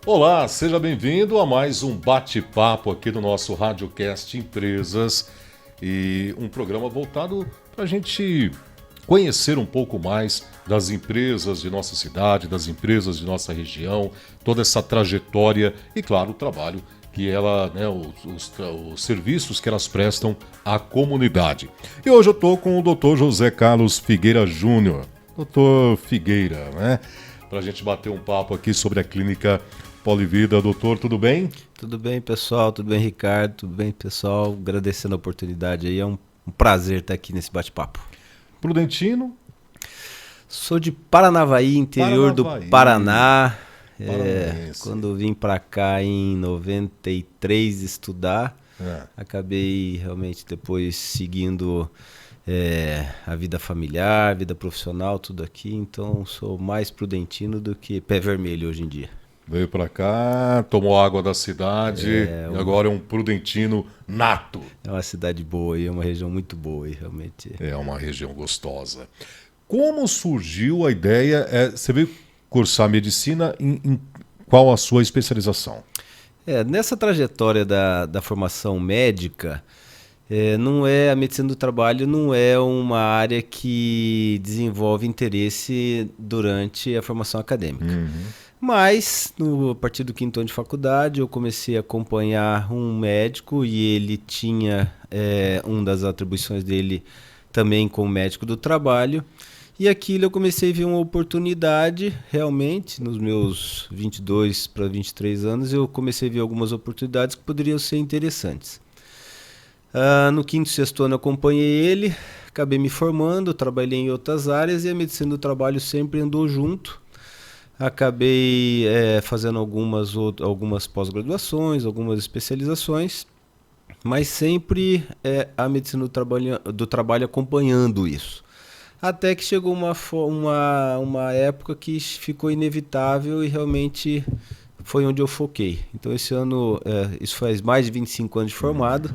Olá, seja bem-vindo a mais um bate-papo aqui do nosso RadioCast Empresas e um programa voltado para a gente conhecer um pouco mais das empresas de nossa cidade, das empresas de nossa região, toda essa trajetória e, claro, o trabalho que ela, os serviços que elas prestam à comunidade. E hoje eu estou com o Dr. José Carlos Figueira Júnior, Dr. Figueira, né? Para a gente bater um papo aqui sobre a clínica Polivida. Doutor, tudo bem? Tudo bem, pessoal? Tudo bem, Ricardo? Tudo bem, pessoal? Agradecendo a oportunidade aí, é um prazer estar aqui nesse bate-papo. Prudentino? Sou de Paranavaí, interior do Paraná. Quando vim para cá em 93 estudar, acabei realmente depois seguindo a vida familiar, a vida profissional, tudo aqui. Então sou mais prudentino do que pé vermelho hoje em dia. Veio para cá, tomou água da cidade e agora é um prudentino nato. É uma cidade boa e é uma região muito boa, e realmente. É uma região gostosa. Como surgiu a ideia? Você veio cursar medicina, em qual a sua especialização? Nessa trajetória da formação médica, a medicina do trabalho não é uma área que desenvolve interesse durante a formação acadêmica. Mas, a partir do quinto ano de faculdade, eu comecei a acompanhar um médico e ele tinha uma das atribuições dele também como médico do trabalho. E aquilo eu comecei a ver uma oportunidade, realmente, nos meus 22 para 23 anos, eu comecei a ver algumas oportunidades que poderiam ser interessantes. No quinto e sexto ano eu acompanhei ele, acabei me formando, trabalhei em outras áreas e a medicina do trabalho sempre andou junto. Acabei fazendo algumas pós-graduações, algumas especializações, mas sempre a medicina do trabalho acompanhando isso. Até que chegou uma época que ficou inevitável e realmente foi onde eu foquei. Então esse ano, isso faz mais de 25 anos de formado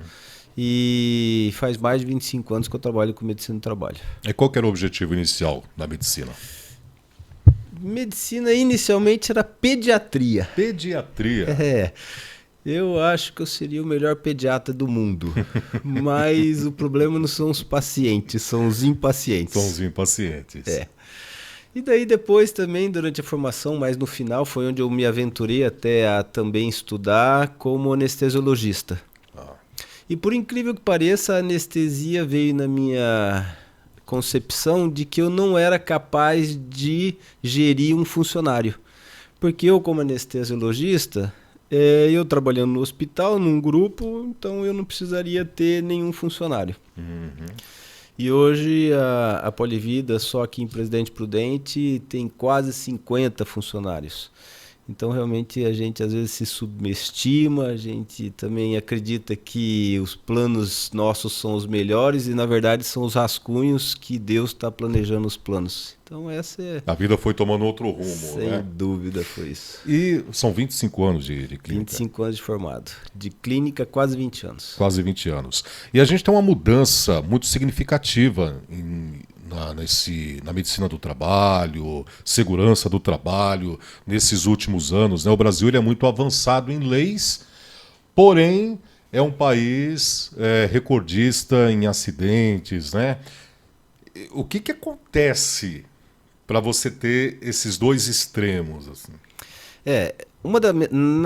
e faz mais de 25 anos que eu trabalho com medicina do trabalho. E qual que era o objetivo inicial da medicina? Medicina inicialmente era pediatria. Pediatria? Eu acho que eu seria o melhor pediatra do mundo. Mas o problema não são os pacientes, são os impacientes. São os impacientes. E daí depois também, durante a formação, mais no final, foi onde eu me aventurei até a também estudar como anestesiologista. E por incrível que pareça, a anestesia veio na minha concepção de que eu não era capaz de gerir um funcionário. Porque eu, como anestesiologista, eu trabalhando no hospital, num grupo, então eu não precisaria ter nenhum funcionário. E hoje a Polivida, só aqui em Presidente Prudente, tem quase 50 funcionários. Então realmente a gente às vezes se subestima, a gente também acredita que os planos nossos são os melhores e na verdade são os rascunhos que Deus está planejando os planos. Então A vida foi tomando outro rumo, Sem dúvida foi isso. E são 25 anos de clínica. 25 anos de formado. De clínica, quase 20 anos. Quase 20 anos. E a gente tem uma mudança muito significativa na medicina do trabalho, segurança do trabalho, nesses últimos anos. O Brasil ele é muito avançado em leis, porém é um país recordista em acidentes. O que acontece para você ter esses dois extremos? Assim?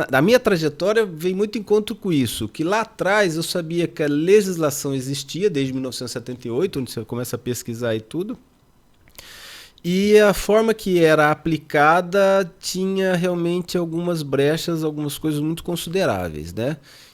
Da minha trajetória vem muito em encontro com isso, que lá atrás eu sabia que a legislação existia desde 1978, onde você começa a pesquisar e tudo, e a forma que era aplicada tinha realmente algumas brechas, algumas coisas muito consideráveis,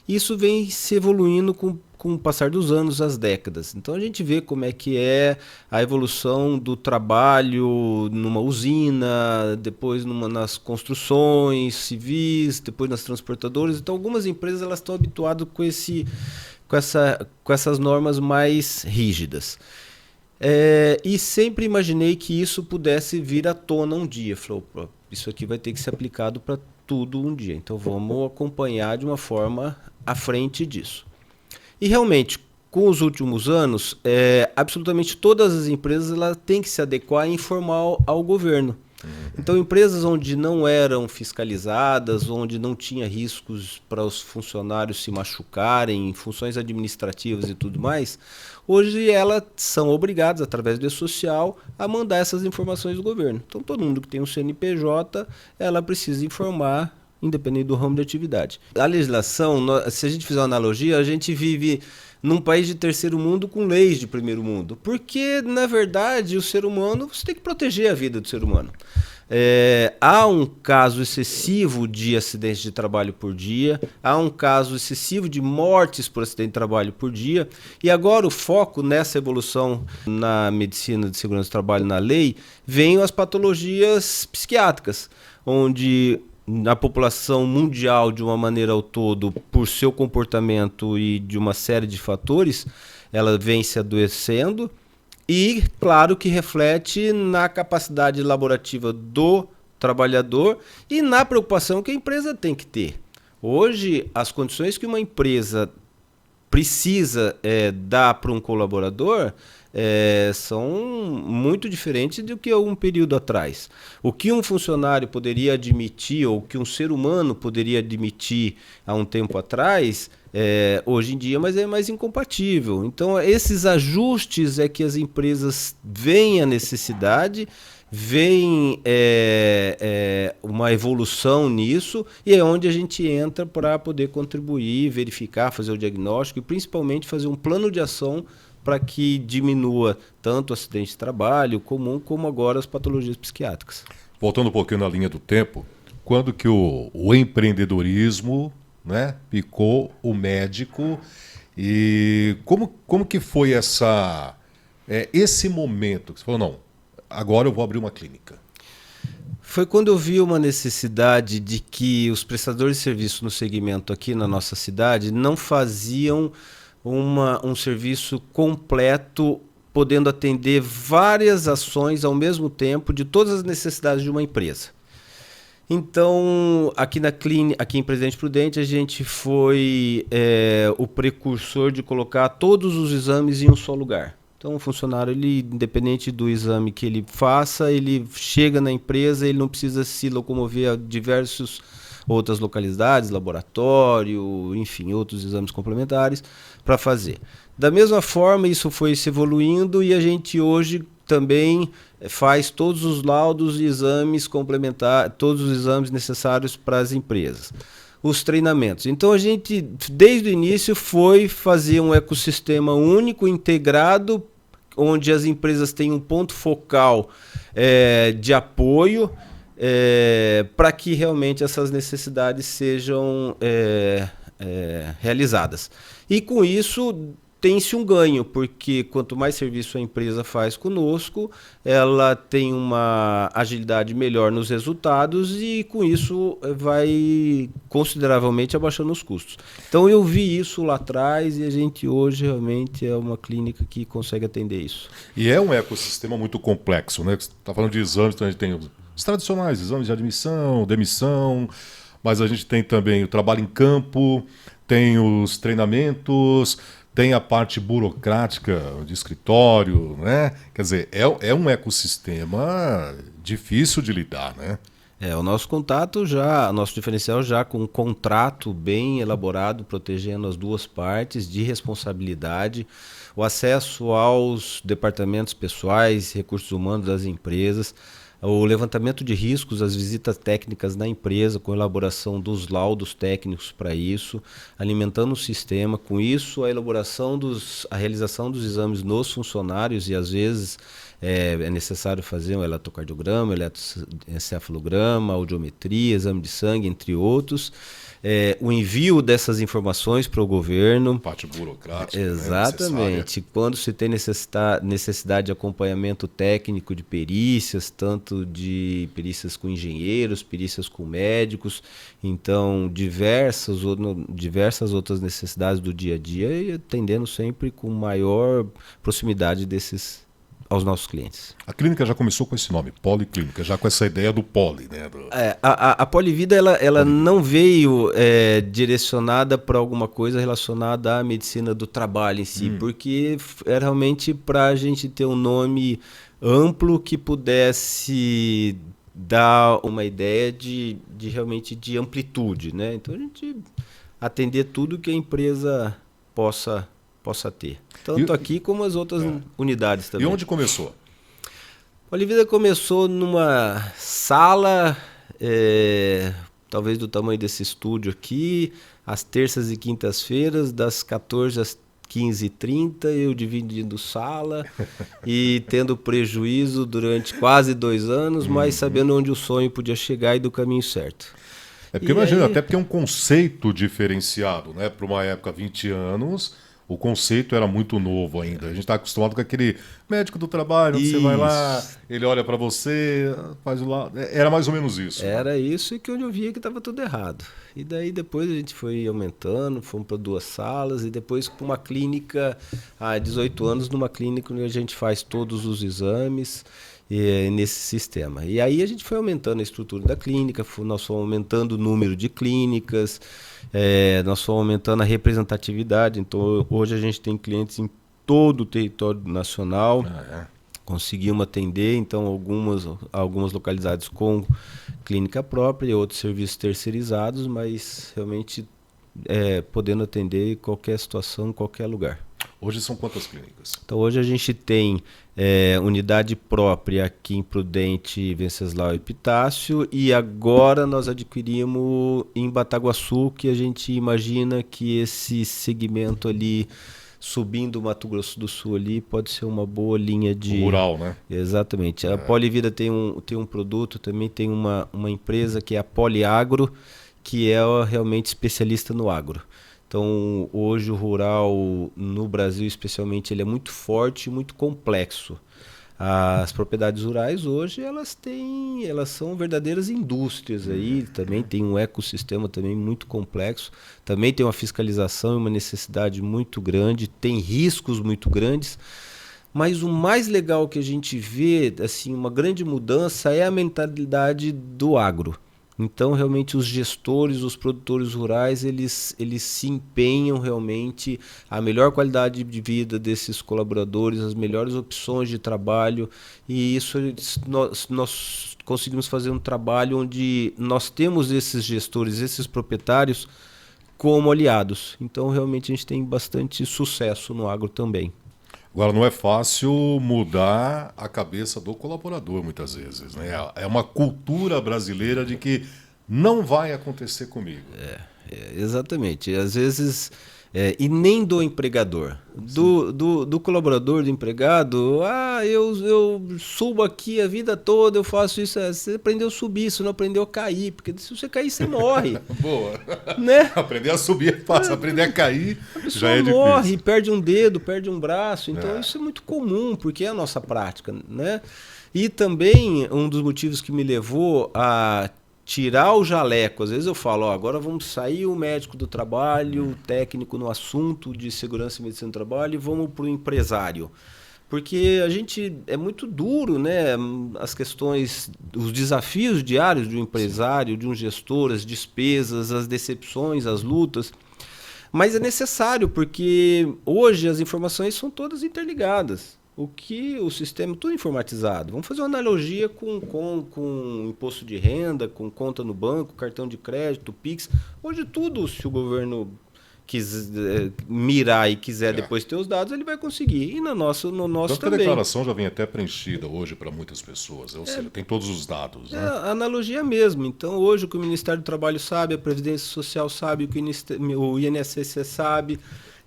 Isso vem se evoluindo com o passar dos anos, as décadas. Então a gente vê como é que é a evolução do trabalho numa usina, depois nas construções civis, depois nas transportadoras. Então algumas empresas elas estão habituadas com essas normas mais rígidas. E sempre imaginei que isso pudesse vir à tona um dia. Falou, isso aqui vai ter que ser aplicado para tudo um dia. Então vamos acompanhar de uma forma à frente disso. E realmente, com os últimos anos, absolutamente todas as empresas têm que se adequar e informar ao governo. Então, empresas onde não eram fiscalizadas, onde não tinha riscos para os funcionários se machucarem, funções administrativas e tudo mais, hoje elas são obrigadas, através do E-Social, a mandar essas informações do governo. Então, todo mundo que tem um CNPJ, ela precisa informar, independente do ramo de atividade. A legislação, se a gente fizer uma analogia, a gente vive num país de terceiro mundo com leis de primeiro mundo. Porque, na verdade, o ser humano, você tem que proteger a vida do ser humano. Há um caso excessivo de acidentes de trabalho por dia, há um caso excessivo de mortes por acidente de trabalho por dia, e agora o foco nessa evolução na medicina de segurança do trabalho, na lei, vem as patologias psiquiátricas, onde a população mundial, de uma maneira ao todo, por seu comportamento e de uma série de fatores, ela vem se adoecendo e, claro, que reflete na capacidade laborativa do trabalhador e na preocupação que a empresa tem que ter. Hoje, as condições que uma empresa precisa dar para um colaborador são muito diferentes do que um período atrás. O que um funcionário poderia admitir, ou o que um ser humano poderia admitir há um tempo atrás, hoje em dia, mas é mais incompatível. Então, esses ajustes é que as empresas veem a necessidade, vem uma evolução nisso, e é onde a gente entra para poder contribuir, verificar, fazer o diagnóstico e principalmente fazer um plano de ação para que diminua tanto o acidente de trabalho comum como agora as patologias psiquiátricas. Voltando um pouquinho na linha do tempo, quando que o empreendedorismo, né, picou o médico, e como que foi esse momento que você falou, não, agora eu vou abrir uma clínica? Foi quando eu vi uma necessidade de que os prestadores de serviço no segmento aqui na nossa cidade não faziam um serviço completo, podendo atender várias ações ao mesmo tempo de todas as necessidades de uma empresa. Então, aqui na clínica, aqui em Presidente Prudente, a gente foi o precursor de colocar todos os exames em um só lugar. Então, o funcionário, independente do exame que ele faça, ele chega na empresa, ele não precisa se locomover a diversas outras localidades, laboratório, enfim, outros exames complementares para fazer. Da mesma forma, isso foi se evoluindo e a gente hoje também faz todos os laudos e exames complementares, todos os exames necessários para as empresas. Os treinamentos. Então a gente, desde o início, foi fazer um ecossistema único, integrado, onde as empresas têm um ponto focal de apoio para que realmente essas necessidades sejam realizadas. E com isso tem-se um ganho, porque quanto mais serviço a empresa faz conosco, ela tem uma agilidade melhor nos resultados e com isso vai consideravelmente abaixando os custos. Então eu vi isso lá atrás e a gente hoje realmente é uma clínica que consegue atender isso. E é um ecossistema muito complexo, né? Você está falando de exames, então a gente tem os tradicionais, exames de admissão, demissão, mas a gente tem também o trabalho em campo, tem os treinamentos, tem a parte burocrática de escritório, né? Quer dizer, é um ecossistema difícil de lidar, né? O nosso contato o nosso diferencial já com um contrato bem elaborado, protegendo as duas partes de responsabilidade, o acesso aos departamentos pessoais, recursos humanos das empresas, o levantamento de riscos, as visitas técnicas na empresa, com elaboração dos laudos técnicos para isso, alimentando o sistema, com isso a realização dos exames nos funcionários e às vezes é necessário fazer um eletrocardiograma, eletroencefalograma, audiometria, exame de sangue, entre outros. O envio dessas informações para o governo. Parte burocrática. Exatamente. Né, quando se tem necessidade de acompanhamento técnico de perícias, tanto de perícias com engenheiros, perícias com médicos, então diversas outras necessidades do dia a dia e atendendo sempre com maior proximidade aos nossos clientes. A clínica já começou com esse nome, Policlínica, já com essa ideia do poli, né? A Polivida ela não veio direcionada para alguma coisa relacionada à medicina do trabalho em si, porque é realmente para a gente ter um nome amplo que pudesse dá uma ideia de realmente de amplitude, né? Então a gente atender tudo que a empresa possa ter. Tanto aqui como as outras unidades também. E onde começou? A Olivida começou numa sala, talvez do tamanho desse estúdio aqui, às terças e quintas-feiras, das 14 às 15h30, eu dividindo sala e tendo prejuízo durante quase 2 anos, mas sabendo onde o sonho podia chegar e do caminho certo. É porque imagina, até porque é um conceito diferenciado, né? Para uma época, 20 anos, o conceito era muito novo ainda. A gente está acostumado com aquele médico do trabalho, onde você vai lá, ele olha para você, faz o lado. Era mais ou menos isso. Era isso, e que onde eu via que estava tudo errado. E daí depois a gente foi aumentando, fomos para 2 salas e depois com uma clínica, há 18 anos, numa clínica onde a gente faz todos os exames nesse sistema. E aí a gente foi aumentando a estrutura da clínica, nós fomos aumentando o número de clínicas, nós fomos aumentando a representatividade. Então hoje a gente tem clientes em todo o território nacional. Conseguimos atender, então, algumas localidades com clínica própria e outros serviços terceirizados, mas realmente podendo atender qualquer situação, em qualquer lugar. Hoje são quantas clínicas? Então hoje a gente tem unidade própria aqui em Prudente, Venceslau e Epitácio, e agora nós adquirimos em Bataguaçu, que a gente imagina que esse segmento ali, subindo o Mato Grosso do Sul ali, pode ser uma boa linha de... Rural, né? Exatamente. A Polivida tem um produto, também tem uma empresa que é a Poliagro, que é realmente especialista no agro. Então, hoje o rural no Brasil, especialmente, ele é muito forte e muito complexo. As propriedades rurais hoje elas são verdadeiras indústrias aí, também tem um ecossistema também muito complexo, também tem uma fiscalização e uma necessidade muito grande, tem riscos muito grandes, mas o mais legal que a gente vê, assim, uma grande mudança é a mentalidade do agro. Então, realmente, os gestores, os produtores rurais, eles se empenham realmente a melhor qualidade de vida desses colaboradores, as melhores opções de trabalho, e isso nós conseguimos fazer um trabalho onde nós temos esses gestores, esses proprietários como aliados. Então, realmente, a gente tem bastante sucesso no agro também. Agora, não é fácil mudar a cabeça do colaborador, muitas vezes, né? É uma cultura brasileira de que não vai acontecer comigo. Exatamente. Às vezes, e nem do empregador. Do colaborador, do empregado, eu subo aqui a vida toda, eu faço isso. Você aprendeu a subir, você não aprendeu a cair, porque se você cair, você morre. Boa. Né? Aprender a subir é fácil, aprender a cair já é difícil. Morre, perde um dedo, perde um braço. Então isso é muito comum, porque é a nossa prática, né? E também um dos motivos que me levou a tirar o jaleco, às vezes eu falo, agora vamos sair o médico do trabalho, o técnico no assunto de segurança e medicina do trabalho, e vamos para o empresário. Porque a gente é muito duro, né? As questões, os desafios diários de um empresário, de um gestor, as despesas, as decepções, as lutas. Mas é necessário, porque hoje as informações são todas interligadas. O sistema, tudo informatizado. Vamos fazer uma analogia com imposto de renda, com conta no banco, cartão de crédito, Pix. Hoje tudo, se o governo quiser mirar e quiser depois ter os dados, ele vai conseguir. E no nosso Tanto que também. A declaração já vem até preenchida hoje para muitas pessoas. Ou seja, tem todos os dados. Né? A analogia mesmo. Então, hoje o que o Ministério do Trabalho sabe, a Previdência Social sabe, o que o INSS sabe.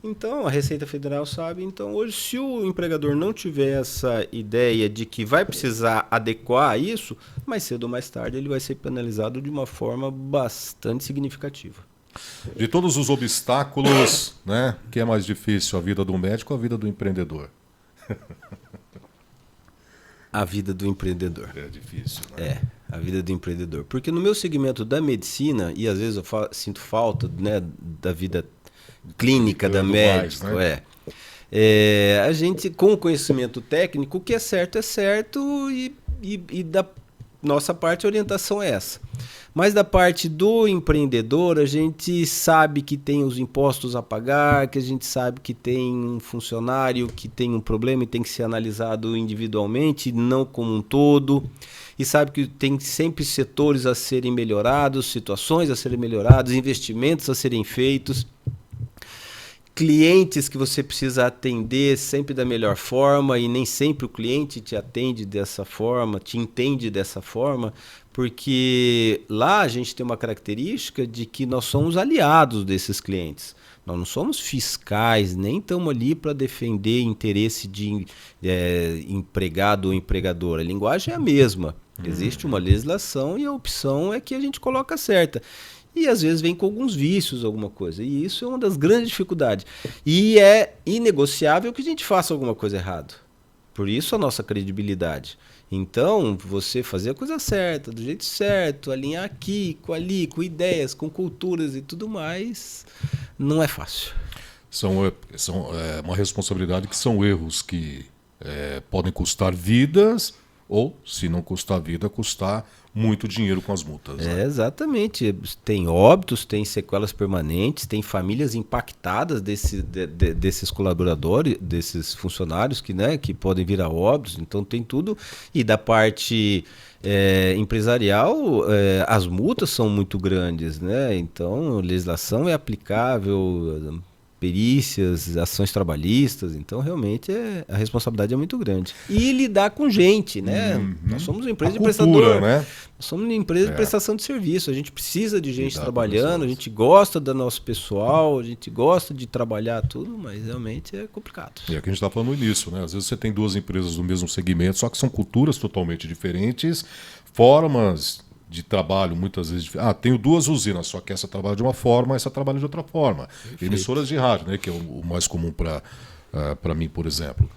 Então, a Receita Federal sabe. Então, hoje, se o empregador não tiver essa ideia de que vai precisar adequar isso, mais cedo ou mais tarde ele vai ser penalizado de uma forma bastante significativa. De todos os obstáculos, né, que é mais difícil, a vida do médico ou a vida do empreendedor? A vida do empreendedor. É difícil, né? A vida do empreendedor. Porque no meu segmento da medicina, e às vezes eu sinto falta, né, da vida clínica da médico, mais, né? A gente, com o conhecimento técnico, o que é certo e da nossa parte a orientação é essa. Mas da parte do empreendedor, a gente sabe que tem os impostos a pagar, que a gente sabe que tem um funcionário que tem um problema e tem que ser analisado individualmente, não como um todo. E sabe que tem sempre setores a serem melhorados, situações a serem melhoradas, investimentos a serem feitos, clientes que você precisa atender sempre da melhor forma, e nem sempre o cliente te atende dessa forma, te entende dessa forma, porque lá a gente tem uma característica de que nós somos aliados desses clientes. Nós não somos fiscais, nem estamos ali para defender interesse de empregado ou empregador. A linguagem é a mesma. Existe uma legislação e a opção é que a gente coloca certa. E às vezes vem com alguns vícios, alguma coisa. E isso é uma das grandes dificuldades. E é inegociável que a gente faça alguma coisa errada. Por isso a nossa credibilidade. Então, você fazer a coisa certa, do jeito certo, alinhar aqui, com ali, com ideias, com culturas e tudo mais, não é fácil. São uma responsabilidade que são erros que podem custar vidas ou, se não custar vida, custar muito dinheiro com as multas. Né? Exatamente. Tem óbitos, tem sequelas permanentes, tem famílias impactadas desses colaboradores, desses funcionários que podem vir a óbitos. Então tem tudo. E da parte empresarial, as multas são muito grandes, né? Então a legislação é aplicável, perícias, ações trabalhistas, então realmente a responsabilidade é muito grande. E lidar com gente, né? Nós somos uma empresa de prestador, né? Nós somos uma empresa de prestação de serviço, a gente precisa de gente trabalhando, a gente gosta do nosso pessoal, a gente gosta de trabalhar tudo, mas realmente é complicado. É o que a gente está falando no início, né? Às vezes você tem duas empresas do mesmo segmento, só que são culturas totalmente diferentes, formas de trabalho muitas vezes. Tenho duas usinas, só que essa trabalha de uma forma, essa trabalha de outra forma. Perfeito. Emissoras de rádio, né, que é o mais comum para mim, por exemplo.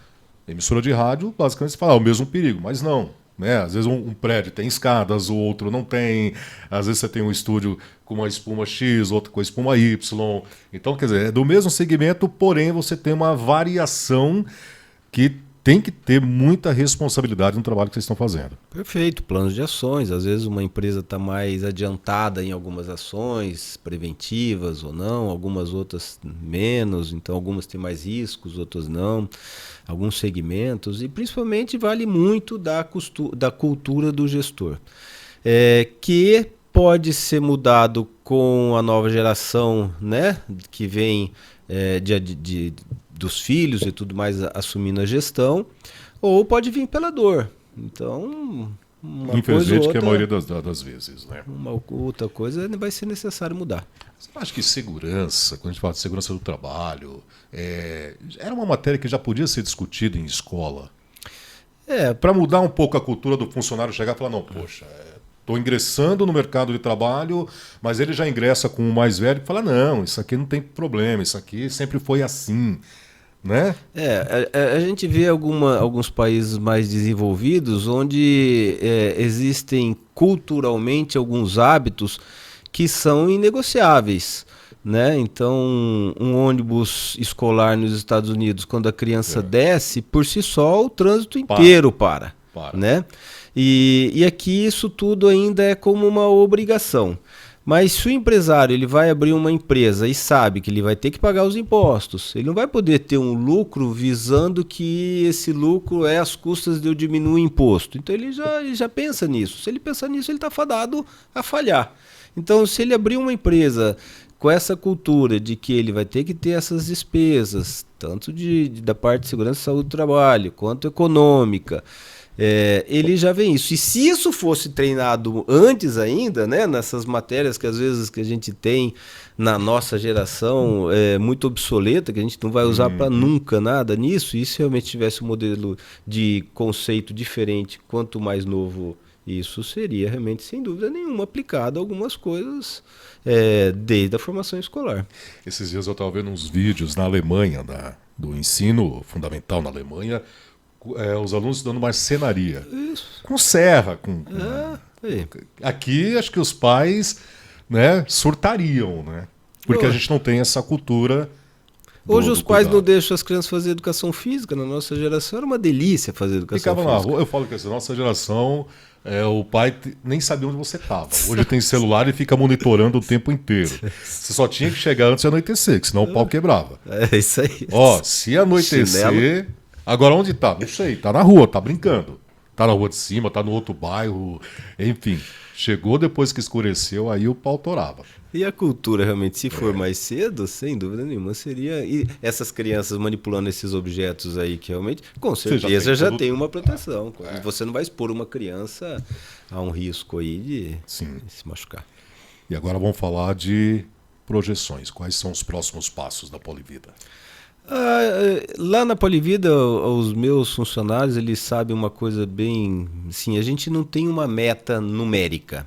Emissora de rádio, basicamente você fala, o mesmo perigo, mas não. Né? Às vezes um prédio tem escadas, o outro não tem. Às vezes você tem um estúdio com uma espuma X, outro com a espuma Y. Então, quer dizer, é do mesmo segmento, porém você tem uma variação que tem que ter muita responsabilidade no trabalho que vocês estão fazendo. Perfeito, planos de ações. Às vezes uma empresa está mais adiantada em algumas ações preventivas ou não, algumas outras menos, então algumas têm mais riscos, outras não, alguns segmentos, e principalmente vale muito da cultura do gestor, que pode ser mudado com a nova geração, né, que vem dos filhos e tudo mais assumindo a gestão, ou pode vir pela dor. Então, infelizmente, que é a maioria das vezes, né? Uma outra coisa vai ser necessário mudar. Você acha que segurança, quando a gente fala de segurança do trabalho, era uma matéria que já podia ser discutida em escola? Para mudar um pouco a cultura do funcionário chegar e falar, não, poxa, estou ingressando no mercado de trabalho, mas ele já ingressa com o mais velho e fala, não, isso aqui não tem problema, isso aqui sempre foi assim. Né? A gente vê alguns países mais desenvolvidos onde existem culturalmente alguns hábitos que são inegociáveis. Né? Então, um ônibus escolar nos Estados Unidos, quando a criança desce, por si só o trânsito inteiro para. Né? E aqui isso tudo ainda é como uma obrigação. Mas se o empresário ele vai abrir uma empresa e sabe que ele vai ter que pagar os impostos, ele não vai poder ter um lucro visando que esse lucro é às custas de eu diminuir o imposto. Então ele já pensa nisso. Se ele pensar nisso, ele está fadado a falhar. Então, se ele abrir uma empresa com essa cultura de que ele vai ter que ter essas despesas, tanto da parte de segurança e saúde do trabalho, quanto econômica, ele já vê isso. E se isso fosse treinado antes ainda, né, nessas matérias que às vezes que a gente tem na nossa geração muito obsoleta, que a gente não vai usar para nunca nada nisso, e se realmente tivesse um modelo de conceito diferente, quanto mais novo isso seria realmente, sem dúvida nenhuma, aplicado a algumas coisas desde a formação escolar. Esses dias eu estava vendo uns vídeos na Alemanha, do ensino fundamental na Alemanha, os alunos dando marcenaria. Isso. Com serra. Aqui, acho que os pais, né, surtariam, né? Porque a gente não tem essa cultura Hoje os pais não deixam as crianças fazer educação física. Na nossa geração era uma delícia fazer educação física. Ficava na rua, eu falo que essa nossa geração, o pai nem sabia onde você estava. Hoje tem celular e fica monitorando o tempo inteiro. Você só tinha que chegar antes de anoitecer, que senão o pau quebrava. É isso aí. Se anoitecer... Agora onde tá? Não sei, tá na rua, tá brincando. Tá na rua de cima, tá no outro bairro, enfim. Chegou depois que escureceu, aí o pau torava. E a cultura, realmente, se for mais cedo, sem dúvida nenhuma, seria... E essas crianças manipulando esses objetos aí, que realmente, com certeza, já tem uma proteção. Você não vai expor uma criança a um risco aí de se machucar. E agora vamos falar de projeções. Quais são os próximos passos da Polivida? Lá na Polivida, os meus funcionários, eles sabem uma coisa bem... Assim, a gente não tem uma meta numérica.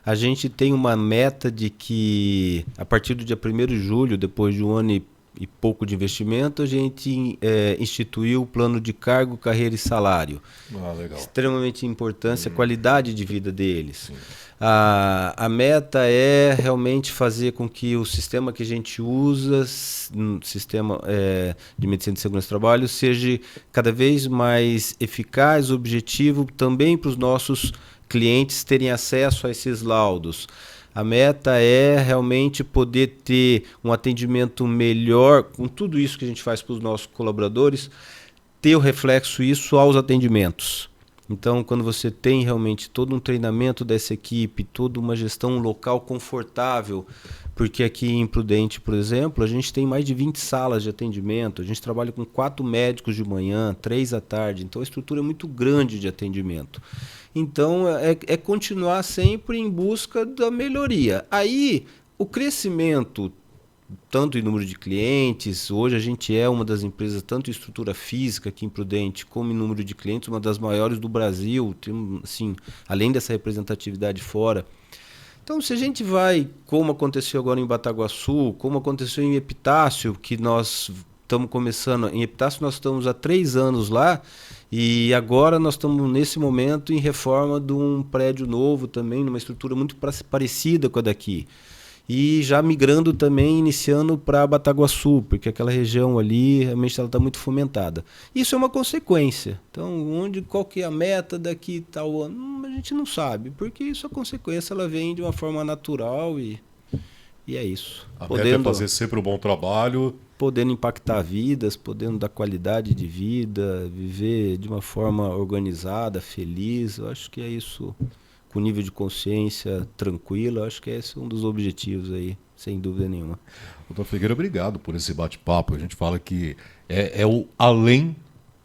A gente tem uma meta de que, a partir do dia 1º de julho, depois de um ano e pouco de investimento, a gente instituiu o plano de cargo, carreira e salário. Legal. Extremamente importante a qualidade de vida deles. A meta é realmente fazer com que o sistema que a gente usa, sistema de medicina de segurança do trabalho, seja cada vez mais eficaz, objetivo, também para os nossos clientes terem acesso a esses laudos. A meta é realmente poder ter um atendimento melhor, com tudo isso que a gente faz para os nossos colaboradores, ter o reflexo isso aos atendimentos. Então, quando você tem realmente todo um treinamento dessa equipe, toda uma gestão local confortável, porque aqui em Prudente, por exemplo, a gente tem mais de 20 salas de atendimento, a gente trabalha com 4 médicos de manhã, 3 à tarde, então a estrutura é muito grande de atendimento. Então, é continuar sempre em busca da melhoria. Aí, o crescimento, tanto em número de clientes, hoje a gente é uma das empresas, tanto em estrutura física aqui em Prudente, como em número de clientes, uma das maiores do Brasil, tem, assim, além dessa representatividade fora. Então, se a gente vai, como aconteceu agora em Bataguaçu, como aconteceu em Epitácio, que nós estamos começando, em Epitácio nós estamos há 3 anos lá, e agora nós estamos nesse momento em reforma de um prédio novo também, numa estrutura muito parecida com a daqui. E já migrando também, iniciando para Bataguaçu, porque aquela região ali realmente ela está muito fomentada. Isso é uma consequência. Então, qual que é a meta daqui tal ano? A gente não sabe, porque isso a consequência ela vem de uma forma natural e é isso. A meta é fazer sempre um bom trabalho. Podendo impactar vidas, podendo dar qualidade de vida, viver de uma forma organizada, feliz. Eu acho que é isso. Com nível de consciência tranquilo, acho que esse é um dos objetivos aí, sem dúvida nenhuma. Doutor Figueira, obrigado por esse bate-papo. A gente fala que é o além,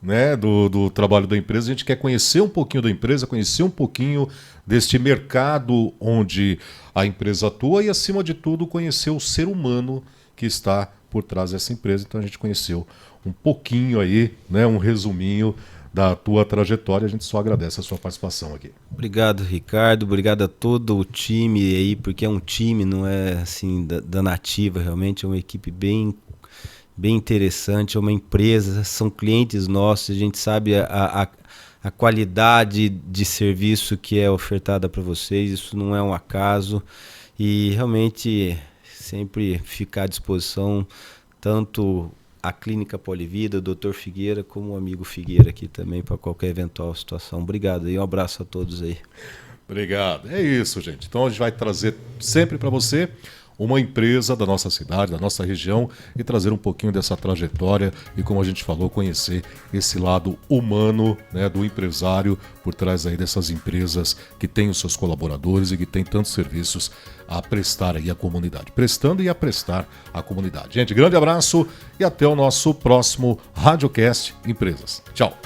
né, do trabalho da empresa. A gente quer conhecer um pouquinho da empresa, conhecer um pouquinho deste mercado onde a empresa atua e, acima de tudo, conhecer o ser humano que está por trás dessa empresa. Então a gente conheceu um pouquinho aí, né, um resuminho da tua trajetória. A gente só agradece a sua participação aqui. Obrigado, Ricardo. Obrigado a todo o time aí, porque é um time, não é assim da Nativa, realmente é uma equipe bem interessante, é uma empresa, são clientes nossos, a gente sabe a qualidade de serviço que é ofertada para vocês, isso não é um acaso, e realmente sempre ficar à disposição, tanto a Clínica Polivida, o Dr. Figueira, como o amigo Figueira aqui também, para qualquer eventual situação. Obrigado e um abraço a todos aí. Obrigado. É isso, gente. Então a gente vai trazer sempre para você uma empresa da nossa cidade, da nossa região, e trazer um pouquinho dessa trajetória e, como a gente falou, conhecer esse lado humano, né, do empresário por trás aí dessas empresas que têm os seus colaboradores e que têm tantos serviços a prestar aí à comunidade, prestando e a prestar à comunidade. Gente, grande abraço e até o nosso próximo RádioCast Empresas. Tchau.